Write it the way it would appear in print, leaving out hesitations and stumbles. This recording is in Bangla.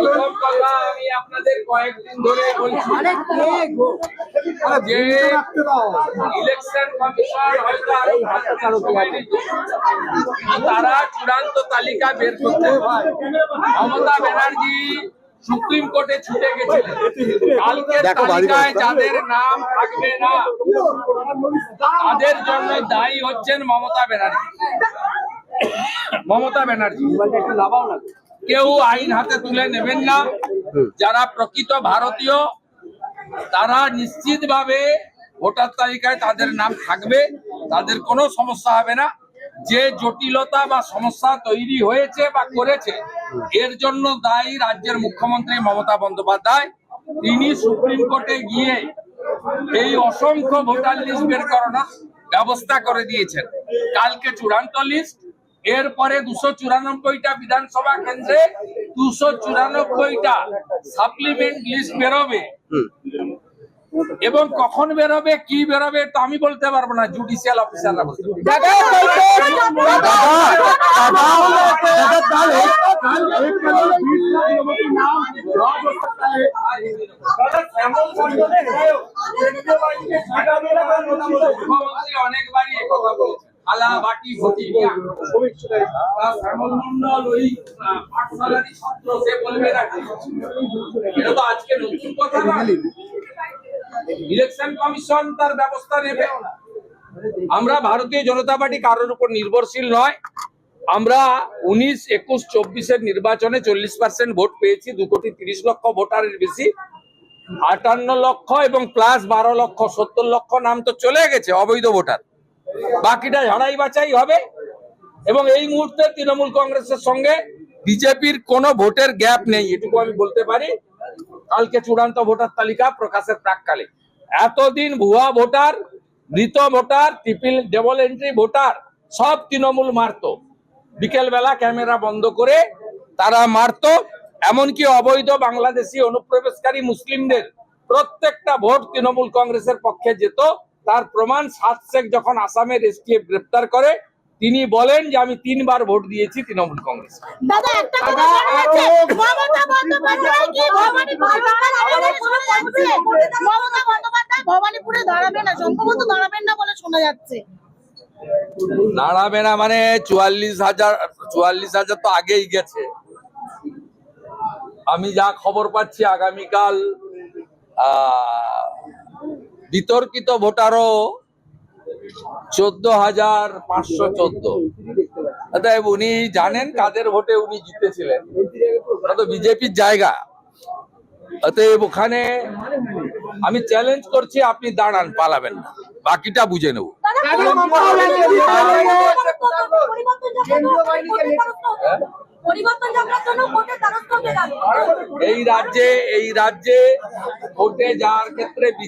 প্রথম কথা আমি আপনাদের কয়েকদিন ধরে বলছি যে ইলেকশন কমিশন হয়তো আরো সময় নিত, তারা চূড়ান্ত তালিকা বের করতে। মমতা ব্যানার্জি সুপ্রিম কোর্টে ছুটে গেছিলেন, কালকের তালিকায় যাদের নাম থাকবে না তাদের জন্য দায়ী হচ্ছেন মমতা ব্যানার্জি। কেউ আইন হাতে তুলে নেবেন না। যারা প্রকৃত ভারতীয় তারা নিশ্চিতভাবে ভোটার তালিকায় তাদের নাম থাকবে, তাদের কোনো সমস্যা হবে না। যে জটিলতা বা সমস্যা তৈরি হয়েছে বা করেছে এর জন্য দায়ী রাজ্যের মুখ্যমন্ত্রী মমতা বন্দ্যোপাধ্যায়। তিনি সুপ্রিম কোর্টে গিয়ে এই অসংখ্য ভোটার লিস্ট বের করানোর ব্যবস্থা করে দিয়েছেন। কালকে চূড়ান্ত লিস্ট, এরপরে 294টা বিধানসভা কেন্দ্রে 294টা সাপ্লিমেন্ট লিস্ট বেরোবে। এবং কখন বেরোবে, কি বেরোবে তো আমি বলতে পারবো না, জুডিশিয়াল অফিসাররা বলতে অনেকবারই কথা বলেছে আলা বাটি ভটি শ্যামল মন্ডল ওই পাঠশালারই ছাত্র, সে বলবে না। এটা তো আজকে নতুন কথা না। ইলেকশন কমিশন তার ব্যবস্থা নেবে। আমরা ভারতীয় জনতা পার্টি কারোর উপর নির্ভরশীল নয়। আমরা 19, 21, 24-এর নির্বাচনে 40% ভোট পেয়েছি, 2,30,00,000 ভোটারের বেশি। 58 লক্ষ এবং প্লাস 12 লক্ষ 70 লক্ষ নাম তো চলে গেছে অবৈধ ভোটার, বাকিটা ঝাড়াই বাছাই হবে। এবং এই মুহূর্তে তৃণমূল কংগ্রেসের সঙ্গে বিজেপির কোনো ভোটের গ্যাপ নেই, এটুকু আমি বলতে পারি। কালকে চূড়ান্ত ভোটার তালিকা প্রকাশের প্রাককালে এতদিন ভুয়া ভোটার, মৃত voter, triple double entry voter সব তৃণমূল মারতো। বিকেল বেলা ক্যামেরা বন্ধ করে তারা মারতো। এমনকি অবৈধ বাংলাদেশি অনুপ্রবেশকারী মুসলিমদের প্রত্যেকটা ভোট তৃণমূল কংগ্রেসের পক্ষে যেত। তার প্রমাণ সাত শেখ যখন আসামের এসটিএফ গ্রেপ্তার করে তিনি বলেন যে আমি 3 বার ভোট দিয়েছি তৃণমূল কংগ্রেস। দাঁড়াবে না মানে 44,000 তো আগেই গেছে। আমি যা খবর পাচ্ছি আগামীকাল বিতর্কিত ভোটারও 14,514। অতএব উনি জানেন কাদের ভোটে উনি জিতেছিলেন, ওটা তো বিজেপির জায়গা। অতএব ওখানে আমি চ্যালেঞ্জ করছি, আপনি দাঁড়ান, পালাবেন না, বাকিটা বুঝে নেব। এই রাজ্যে ভোটে যাওয়ার ক্ষেত্রে